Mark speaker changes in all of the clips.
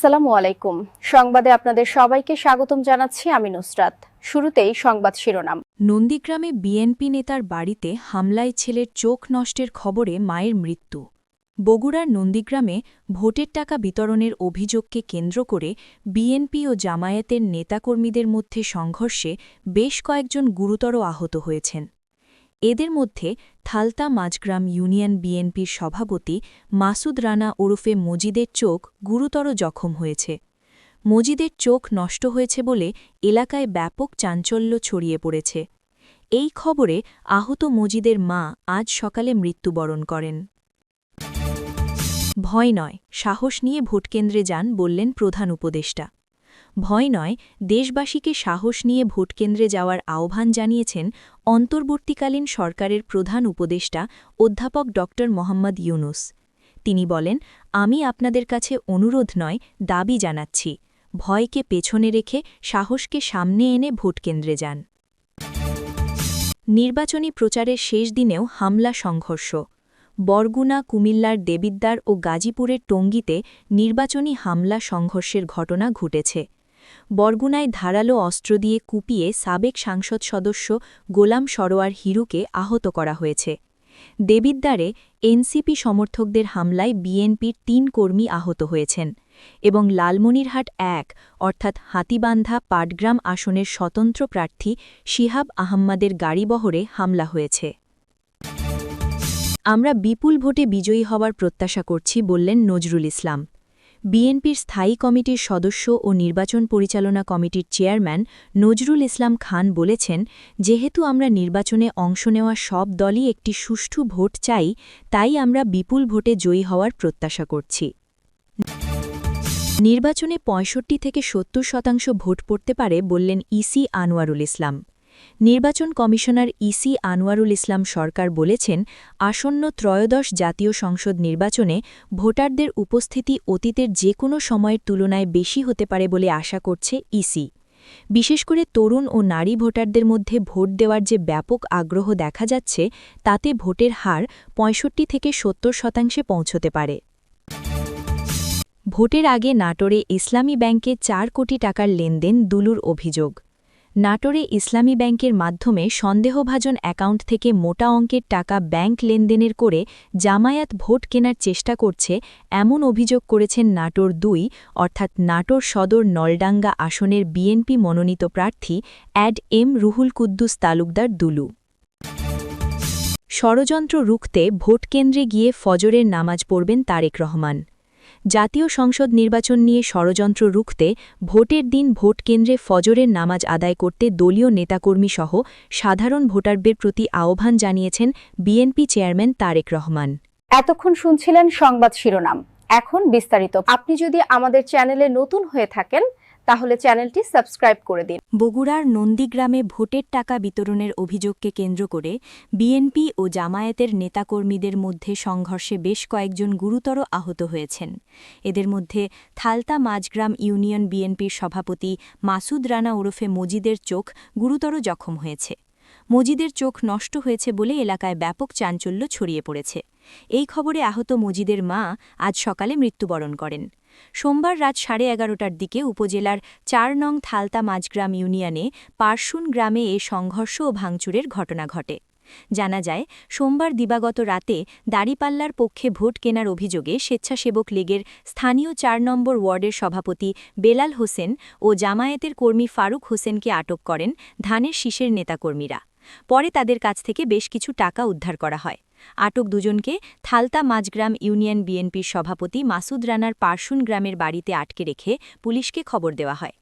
Speaker 1: আসসালামু আলাইকুম। সংবাদে আপনাদের সবাইকে স্বাগতম জানাচ্ছি আমি নুসরাত। শুরুতেই সংবাদ শিরোনাম।
Speaker 2: নন্দীগ্রামে বিএনপি নেতার বাড়িতে হামলায় ছেলের চোখ নষ্টের খবরে মায়ের মৃত্যু। বগুড়ার নন্দীগ্রামে ভোটের টাকা বিতরণের অভিযোগকে কেন্দ্র করে বিএনপি ও জামায়াতের নেতাকর্মীদের মধ্যে সংঘর্ষে বেশ কয়েকজন গুরুতর আহত হয়েছেন। এদের মধ্যে থালতা মাঝগ্রাম ইউনিয়ন বিএনপির সভাপতি মাসুদ রানা ওরফে মজিদের চোখ গুরুতর জখম হয়েছে। মজিদের চোখ নষ্ট হয়েছে বলে এলাকায় ব্যাপক চাঞ্চল্য ছড়িয়ে পড়েছে। এই খবরে আহত মজিদের মা আজ সকালে মৃত্যুবরণ করেন। ভয় নয়, সাহস নিয়ে ভোটকেন্দ্রে যান বললেন প্রধান উপদেষ্টা। ভয় নয়, দেশবাসীকে সাহস নিয়ে ভোটকেন্দ্রে যাওয়ার আহ্বান জানিয়েছেন অন্তর্বর্তীকালীন সরকারের প্রধান উপদেষ্টা অধ্যাপক ড মোহাম্মদ ইউনুস। তিনি বলেন, আমি আপনাদের কাছে অনুরোধ নয়, দাবি জানাচ্ছি, ভয়কে পেছনে রেখে সাহসকে সামনে এনে ভোটকেন্দ্রে যান। নির্বাচনী প্রচারের শেষ দিনেও হামলা সংঘর্ষ। বরগুনা, কুমিল্লার দেবিদ্বার ও গাজীপুরের টঙ্গীতে নির্বাচনী হামলা সংঘর্ষের ঘটনা ঘটেছে। বরগুনায় ধারালো অস্ত্র দিয়ে কুপিয়ে সাবেক সাংসদ সদস্য গোলাম সরোয়ার হিরুকে আহত করা হয়েছে। দেবিদ্বারে এনসিপি সমর্থকদের হামলায় বিএনপির ৩ কর্মী আহত হয়েছেন এবং লালমনিরহাট ১ অর্থাৎ হাতিবান্ধা পাটগ্রাম আসনের স্বতন্ত্র প্রার্থী শিহাব আহম্মদের গাড়িবহরে হামলা হয়েছে। আমরা বিপুল ভোটে বিজয়ী হওয়ার প্রত্যাশা করছি বললেন নজরুল ইসলাম। বিএনপির স্থায়ী কমিটির সদস্য ও নির্বাচন পরিচালনা কমিটির চেয়ারম্যান নজরুল ইসলাম খান বলেছেন, যেহেতু আমরা নির্বাচনে অংশ নেওয়া সব দলই একটি সুষ্ঠু ভোট চাই, তাই আমরা বিপুল ভোটে জয়ী হওয়ার প্রত্যাশা করছি। নির্বাচনে ৬৫ থেকে ৭০% ভোট পড়তে পারে বললেন ইসি আনোয়ারুল ইসলাম। নির্বাচন কমিশনার ইসি আনোয়ারুল ইসলাম সরকার বলেছেন, আসন্ন ত্রয়োদশ জাতীয় সংসদ নির্বাচনে ভোটারদের উপস্থিতি অতীতের যে কোনো সময়ের তুলনায় বেশি হতে পারে বলে আশা করছে ইসি। বিশেষ করে তরুণ ও নারী ভোটারদের মধ্যে ভোট দেওয়ার যে ব্যাপক আগ্রহ দেখা যাচ্ছে, তাতে ভোটের হার ৬৫ থেকে ৭০% পৌঁছতে পারে। ভোটের আগে নাটোরে ইসলামী ব্যাংকে ৪ কোটি টাকার লেনদেন দুলুর অভিযোগ। নাটোরে ইসলামী ব্যাংকের মাধ্যমে সন্দেহভাজন অ্যাকাউন্ট থেকে মোটা অঙ্কের টাকা ব্যাংক লেনদেনের করে জামায়াত ভোট কেনার চেষ্টা করছে, এমন অভিযোগ করেছেন নাটোর ২ অর্থাৎ নাটোর সদর নলডাঙ্গা আসনের বিএনপি মনোনীত প্রার্থী অ্যাড এম রুহুল কুদ্দুস তালুকদার দুলু। ষড়যন্ত্র রুখতে ভোটকেন্দ্রে গিয়ে ফজরের নামাজ পড়বেন তারেক রহমান। জাতীয় সংসদ নির্বাচন নিয়ে ষড়যন্ত্র রুখতে ভোটের দিন ভোটকেন্দ্রে ফজরের নামাজ আদায় করতে দলীয় নেতাকর্মী সহ সাধারণ ভোটারদের প্রতি আহ্বান জানিয়েছেন বিএনপি চেয়ারম্যান তারেক রহমান।
Speaker 1: এতক্ষণ শুনছিলেন সংবাদ শিরোনাম। এখন বিস্তারিত। আপনি যদি আমাদের চ্যানেলে নতুন হয়ে থাকেন তাহলে চ্যানেলটি সাবস্ক্রাইব করে দিন।
Speaker 2: বগুড়ার নন্দীগ্রামে ভোটের টাকা বিতরণের অভিযোগকে কেন্দ্র করে বিএনপি ও জামায়াতের নেতাকর্মীদের মধ্যে সংঘর্ষে বেশ কয়েকজন গুরুতর আহত হয়েছেন। এদের মধ্যে থালতা মাঝগ্রাম ইউনিয়ন বিএনপির সভাপতি মাসুদ রানা ওরফে মজিদের চোখ গুরুতর জখম হয়েছে। মজিদের চোখ নষ্ট হয়েছে বলে এলাকায় ব্যাপক চাঞ্চল্য ছড়িয়ে পড়েছে। এই খবরে আহত মজিদের মা আজ সকালে মৃত্যুবরণ করেন। সোমবার রাত 11:30টার দিকে উপজেলার ৪ নং থালতা মাঝগ্রাম ইউনিয়নে পারশুন গ্রামে এ সংঘর্ষ ও ভাঙচুরের ঘটনা ঘটে। জানা যায়, সোমবার দিবাগত রাতে দাড়িপাল্লার পক্ষে ভোট কেনার অভিযোগে স্বেচ্ছাসেবক লীগের স্থানীয় ৪ নম্বর ওয়ার্ডের সভাপতি বেলাল হোসেন ও জামায়াতের কর্মী ফারুক হোসেনকে আটক করেন ধানের শীষের নেতাকর্মীরা। পরে তাদের কাছ থেকে বেশ কিছু টাকা উদ্ধার করা হয়। আটক দুজনকে থালতা মাঝগ্রাম ইউনিয়ন বিএনপির সভাপতি মাসুদ রানার পারশুন গ্রামের বাড়িতে আটকে রেখে পুলিশকে খবর দেওয়া হয়।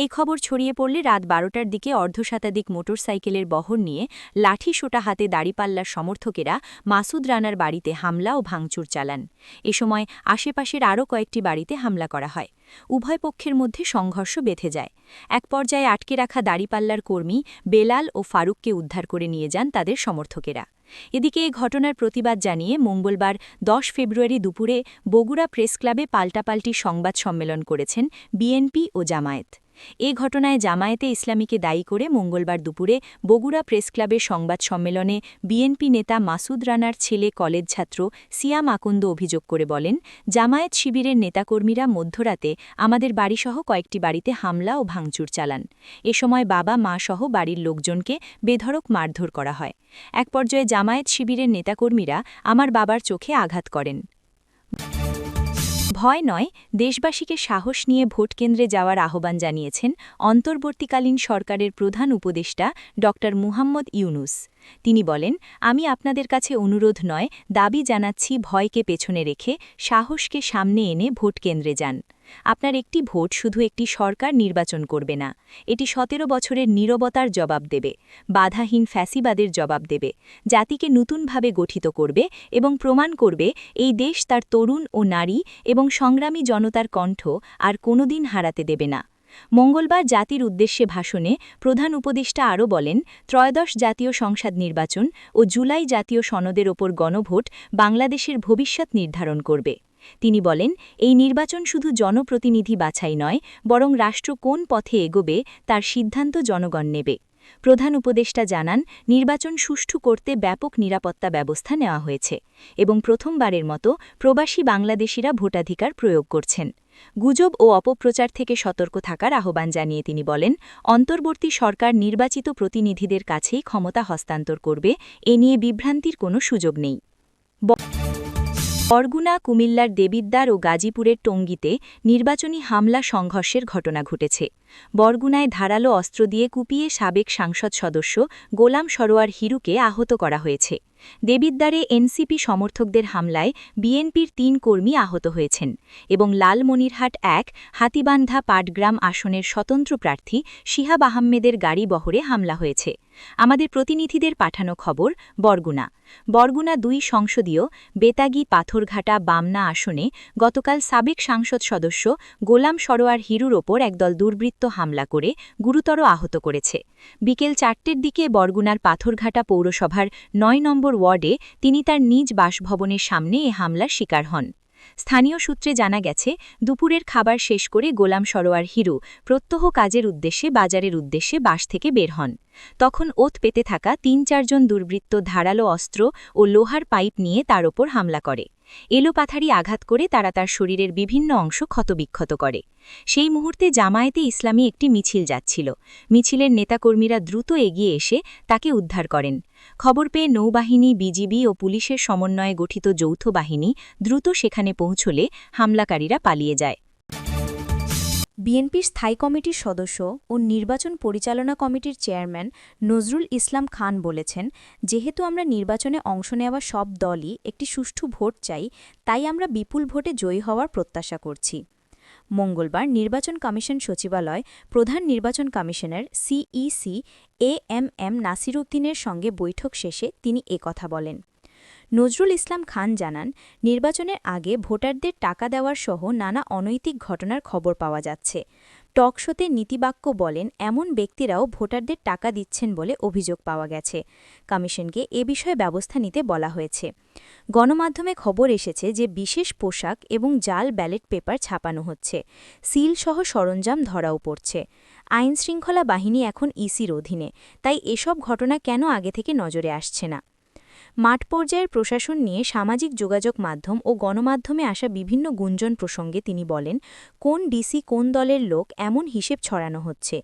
Speaker 2: এই খবর ছড়িয়ে পড়লে রাত 12টার দিকে অর্ধশতাধিক মোটরসাইকেলের বহর নিয়ে লাঠি সোটা হাতে দাড়িপাল্লার সমর্থকেরা মাসুদ রানার বাড়িতে হামলা ও ভাঙচুর চালান। এ সময় আশেপাশের আরও কয়েকটি বাড়িতে হামলা করা হয়। উভয় পক্ষের মধ্যে সংঘর্ষ বেঁধে যায়। এক পর্যায়ে আটকে রাখা দাড়িপাল্লার কর্মী বেলাল ও ফারুককে উদ্ধার করে নিয়ে যান তাদের সমর্থকেরা। এদিকে এই ঘটনার প্রতিবাদ জানিয়ে মঙ্গলবার ১০ ফেব্রুয়ারি দুপুরে বগুড়া প্রেস ক্লাবে পাল্টাপাল্টি সংবাদ সম্মেলন করেছেন বিএনপি ও জামায়াত। এ ঘটনায় জামায়াতে ইসলামীকে দায়ী করে মঙ্গলবার দুপুরে বগুড়া প্রেসক্লাবের সংবাদ সম্মেলনে বিএনপি নেতা মাসুদ রানার ছেলে কলেজ ছাত্র সিয়াম আকন্দ অভিযোগ করে বলেন, জামায়াত শিবিরের নেতাকর্মীরা মধ্যরাতে আমাদের বাড়িসহ কয়েকটি বাড়িতে হামলা ও ভাঙচুর চালান। এ সময় বাবা মা সহ বাড়ির লোকজনকে বেধড়ক মারধর করা হয়। এক পর্যায়ে জামায়াত শিবিরের নেতাকর্মীরা আমার বাবার চোখে আঘাত করেন। ভয় নয়, দেশবাসীকে সাহস নিয়ে ভোটকেন্দ্রে যাওয়ার আহ্বান জানিয়েছেন অন্তর্বর্তীকালীন সরকারের প্রধান উপদেষ্টা ড মুহাম্মদ ইউনুস। তিনি বলেন, আমি আপনাদের কাছে অনুরোধ নয়, দাবি জানাচ্ছি, ভয়কে পেছনে রেখে সাহসকে সামনে এনে ভোটকেন্দ্রে যান। আপনার একটি ভোট শুধু একটি সরকার নির্বাচন করবে না, এটি ১৭ বছরের নীরবতার জবাব দেবে, বাধাহীন ফ্যাসিবাদের জবাব দেবে, জাতিকে নতুনভাবে গঠিত করবে এবং প্রমাণ করবে এই দেশ তার তরুণ ও নারী এবং সংগ্রামী জনতার কণ্ঠ আর কোনোদিন হারাতে দেবে না। মঙ্গলবার জাতির উদ্দেশ্যে ভাষণে প্রধান উপদেষ্টা আরও বলেন, ত্রয়োদশ জাতীয় সংসদ নির্বাচন ও জুলাই জাতীয় সনদের ওপর গণভোট বাংলাদেশের ভবিষ্যৎ নির্ধারণ করবে। তিনি বলেন, এই নির্বাচন শুধু জনপ্রতিনিধি বাছাই নয়, বরং রাষ্ট্র কোন পথে এগোবে তার সিদ্ধান্ত জনগণ নেবে। প্রধান উপদেষ্টা জানান, নির্বাচন সুষ্ঠু করতে ব্যাপক নিরাপত্তা ব্যবস্থা নেওয়া হয়েছে এবং প্রথমবারের মতো প্রবাসী বাংলাদেশিরা ভোটাধিকার প্রয়োগ করছেন। গুজব ও অপপ্রচার থেকে সতর্ক থাকার আহ্বান জানিয়ে তিনি বলেন, অন্তর্বর্তী সরকার নির্বাচিত প্রতিনিধিদের কাছেই ক্ষমতা হস্তান্তর করবে, এ নিয়ে বিভ্রান্তির কোনো সুযোগ নেই। বরগুনা, কুমিল্লার দেবিদ্বার ও গাজীপুরের টঙ্গীতে নির্বাচনী হামলা সংঘর্ষের ঘটনা ঘটেছে। বরগুনায় ধারালো অস্ত্র দিয়ে কুপিয়ে সাবেক সংসদ সদস্য গোলাম সরোয়ার হিরুকে আহত করা হয়েছে। দেবিদ্বারে এনসিপি সমর্থকদের হামলায় বিএনপির ৩ কর্মী আহত হয়েছেন এবং লালমনিরহাট ১ হাতিবান্ধা পাটগ্রাম আসনের স্বতন্ত্র প্রার্থী শিহাব আহমেদের গাড়ি বহরে হামলা হয়েছে। আমাদের প্রতিনিধিদের পাঠানো খবর, বরগুনা ২ সংসদীয় বেতাগী পাথরঘাটা বামনা আসনে গতকাল সাবেক সংসদ সদস্য গোলাম সরোয়ার হিরুর ওপর একদল দুর্বৃত্ত হামলা করে গুরুতর আহত করেছে। বিকেল ৪টের দিকে বরগুনার পাথরঘাটা পৌরসভার ৯ নম্বর ওয়ার্ডে তিনি তার নিজ বাসভবনের সামনে এ হামলার শিকার হন। স্থানীয় সূত্রে জানা গেছে, দুপুরের খাবার শেষ করে গোলাম সরোয়ার হিরু প্রত্যহ কাজের উদ্দেশ্যে বাজারের উদ্দেশ্যে বাস থেকে বের হন। তখন ওত পেতে থাকা ৩-৪ জন দুর্বৃত্ত ধারালো অস্ত্র ও লোহার পাইপ নিয়ে তার ওপর হামলা করে। এলোপাথারি আঘাত করে তারা তার শরীরের বিভিন্ন অংশ ক্ষতবিক্ষত করে। সেই মুহূর্তে জামায়াতে ইসলামী একটি মিছিল যাচ্ছিল। মিছিলের নেতাকর্মীরা দ্রুত এগিয়ে এসে তাকে উদ্ধার করেন। খবর পেয়ে নৌবাহিনী, বিজিবি ও পুলিশের সমন্বয়ে গঠিত যৌথ বাহিনী দ্রুত সেখানে পৌঁছলে হামলাকারীরা পালিয়ে যায়।
Speaker 3: বিএনপির স্থায়ী কমিটির সদস্য ও নির্বাচন পরিচালনা কমিটির চেয়ারম্যান নজরুল ইসলাম খান বলেছেন, যেহেতু আমরা নির্বাচনে অংশ নেওয়া সব দলই একটি সুষ্ঠু ভোট চাই, তাই আমরা বিপুল ভোটে জয়ী হওয়ার প্রত্যাশা করছি। মঙ্গলবার নির্বাচন কমিশন সচিবালয় প্রধান নির্বাচন কমিশনার সিইসি এএমএম নাসির উদ্দিনের সঙ্গে বৈঠক শেষে তিনি একথা বলেন। নজরুল ইসলাম খান জানান, নির্বাচনের আগে ভোটারদের টাকা দেওয়ার সহ নানা অনৈতিক ঘটনার খবর পাওয়া যাচ্ছে। টকশোতে নীতিবাক্য বলেন, এমন ব্যক্তিরাও ভোটারদের টাকা দিচ্ছেন বলে অভিযোগ পাওয়া গেছে। কমিশনকে এ বিষয়ে ব্যবস্থা নিতে বলা হয়েছে। গণমাধ্যমে খবর এসেছে যে বিশেষ পোশাক এবং জাল ব্যালট পেপার ছাপানো হচ্ছে। সিলসহ সরঞ্জাম ধরাও পড়ছে। আইনশৃঙ্খলা বাহিনী এখন ইসির অধীনে, তাই এসব ঘটনা কেন আগে থেকে নজরে আসছে না? মাঠ পর্যায়ের প্রশাসন নিয়ে সামাজিক যোগাযোগ মাধ্যম ও গণমাধ্যমে আসা বিভিন্ন গুঞ্জন প্রসঙ্গে তিনি বলেন, কোন ডিসি কোন দলের লোক এমন হিসেব ছড়ানো হচ্ছে।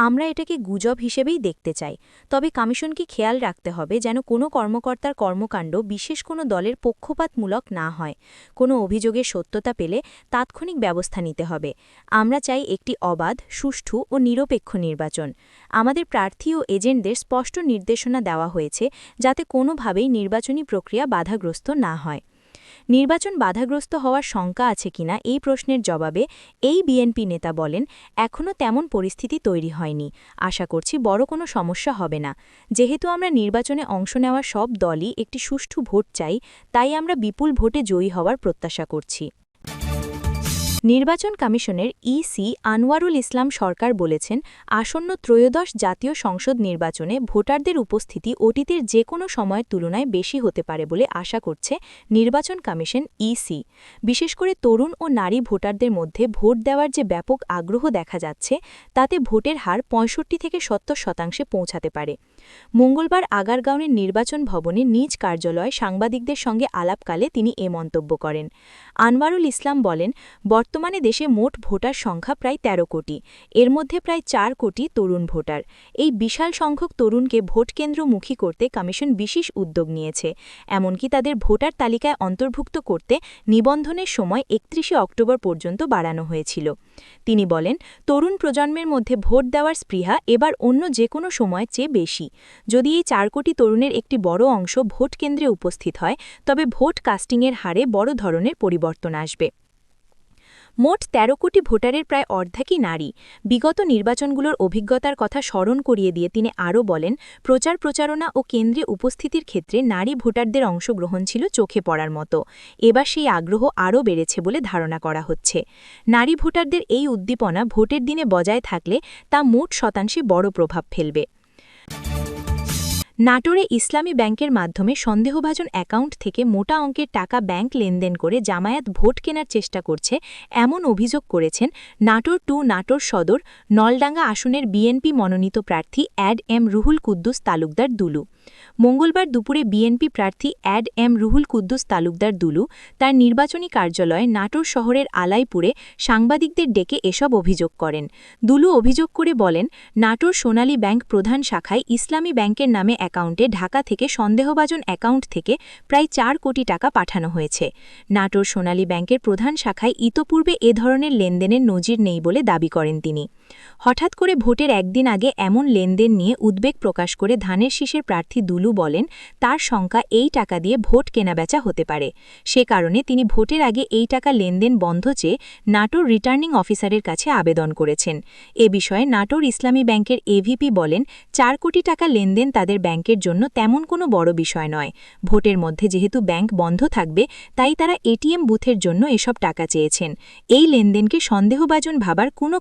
Speaker 3: আমরা এটাকে গুজব হিসেবেই দেখতে চাই। তবে কমিশনকে খেয়াল রাখতে হবে যেন কোনো কর্মকর্তার কর্মকাণ্ড বিশেষ কোনো দলের পক্ষপাতমূলক না হয়। কোনো অভিযোগের সত্যতা পেলে তাৎক্ষণিক ব্যবস্থা নিতে হবে। আমরা চাই একটি অবাধ, সুষ্ঠু ও নিরপেক্ষ নির্বাচন। আমাদের প্রার্থী ও এজেন্টদের স্পষ্ট নির্দেশনা দেওয়া হয়েছে যাতে কোনোভাবেই নির্বাচনী প্রক্রিয়া বাধাগ্রস্ত না হয়। নির্বাচন বাধাগ্রস্ত হওয়ার শঙ্কা আছে কিনা এই প্রশ্নের জবাবে এই বিএনপি নেতা বলেন, এখনও তেমন পরিস্থিতি তৈরি হয়নি। আশা করছি বড় কোনো সমস্যা হবে না। যেহেতু আমরা নির্বাচনে অংশ নেওয়া সব দলই একটি সুষ্ঠু ভোট চাই, তাই আমরা বিপুল ভোটে জয়ী হওয়ার প্রত্যাশা করছি। নির্বাচন কমিশনের ইসি আনোয়ারুল ইসলাম সরকার বলেছেন, আসন্ন ত্রয়োদশ জাতীয় সংসদ নির্বাচনে ভোটারদের উপস্থিতি অতীতের যে কোনো সময়ের তুলনায় বেশি হতে পারে বলে আশা করছে নির্বাচন কমিশন ইসি। বিশেষ করে তরুণ ও নারী ভোটারদের মধ্যে ভোট দেওয়ার যে ব্যাপক আগ্রহ দেখা যাচ্ছে, তাতে ভোটের হার ৬৫ থেকে ৭০% পৌঁছাতে পারে। মঙ্গলবার আগারগাঁওয়ের নির্বাচন ভবনে নিজ কার্যালয়ে সাংবাদিকদের সঙ্গে আলাপকালে তিনি এ মন্তব্য করেন। আনোয়ারুল ইসলাম বলেন, বর্তমানে দেশে মোট ভোটার সংখ্যা প্রায় ১৩ কোটি, এর মধ্যে প্রায় ৪ কোটি তরুণ ভোটার। এই বিশাল সংখ্যক তরুণকে ভোটকেন্দ্রমুখী করতে কমিশন বিশেষ উদ্যোগ নিয়েছে। এমনকি তাদের ভোটার তালিকায় অন্তর্ভুক্ত করতে নিবন্ধনের সময় ৩১ অক্টোবর পর্যন্ত বাড়ানো হয়েছিল। তিনি বলেন, তরুণ প্রজন্মের মধ্যে ভোট দেওয়ার স্পৃহা এবার অন্য যে কোনো সময়ের চেয়ে বেশি। যদি এই ৪ কোটি তরুণের একটি বড় অংশ ভোট কেন্দ্রে উপস্থিত হয়, তবে ভোট কাস্টিংয়ের হারে বড় ধরনের পরিবর্তন আসবে। মোট ১৩ কোটি ভোটারের প্রায় অর্ধেকই নারী। বিগত নির্বাচনগুলোর অভিজ্ঞতার কথা স্মরণ করিয়ে দিয়ে তিনি আরও বলেন, প্রচার প্রচারণা ও কেন্দ্রে উপস্থিতির ক্ষেত্রে নারী ভোটারদের অংশগ্রহণ ছিল চোখে পড়ার মতো। এবার সেই আগ্রহ আরও বেড়েছে বলে ধারণা করা হচ্ছে। নারী ভোটারদের এই উদ্দীপনা ভোটের দিনে বজায় থাকলে তা মোট শতাংশে বড় প্রভাব ফেলবে। নাটোরে ইসলামী ব্যাংকের মাধ্যমে সন্দেহভাজন অ্যাকাউন্ট থেকে মোটা অঙ্কের টাকা ব্যাংক লেনদেন করে জামায়াত ভোট কেনার চেষ্টা করছে, এমন অভিযোগ করেছেন নাটোর ২ নাটোর সদর নলডাঙ্গা আসনের বিএনপি মনোনীত প্রার্থী অ্যাড এম রুহুল কুদ্দুস তালুকদার দুলু। মঙ্গলবার দুপুরে বিএনপি প্রার্থী অ্যাড এম রুহুল কুদ্দুস তালুকদার দুলু তার নির্বাচনী কার্যালয়ে নাটোর শহরের আলাইপুরে সাংবাদিকদের ডেকে এসব অভিযোগ করেন। দুলু অভিযোগ করে বলেন, নাটোর সোনালী ব্যাংক প্রধান শাখায় ইসলামী ব্যাংকের নামে অ্যাকাউন্টে ঢাকা থেকে সন্দেহভাজন অ্যাকাউন্ট থেকে প্রায় ৪ কোটি টাকা পাঠানো হয়েছে। নাটোর সোনালী ব্যাংকের প্রধান শাখায় ইতোপূর্বে এ ধরনের লেনদেনের নজির নেই বলে দাবি করেন তিনি। হঠাৎ করে ভোটের একদিন আগে এমন লেনদেন নিয়ে উদ্বেগ প্রকাশ করে ধানের শীষের প্রার্থী দুলু বলেন, তার শঙ্কা এই টাকা দিয়ে ভোট কেনাবেচা হতে পারে। সে কারণে তিনি ভোটের আগে এই টাকা লেনদেন বন্ধ চেয়ে নাটোর রিটার্নিং অফিসারের কাছে আবেদন করেছেন। এ বিষয়ে নাটোর ইসলামী ব্যাংকের এভিপি বলেন, ৪ কোটি টাকা লেনদেন তাদের ব্যাংকের জন্য তেমন কোনো বড় বিষয় নয়। ভোটের মধ্যে যেহেতু ব্যাংক বন্ধ থাকবে, তাই তারা এটিএম বুথের জন্য এসব টাকা চেয়েছেন। এই লেনদেনকে সন্দেহভাজন ভাবার কোনো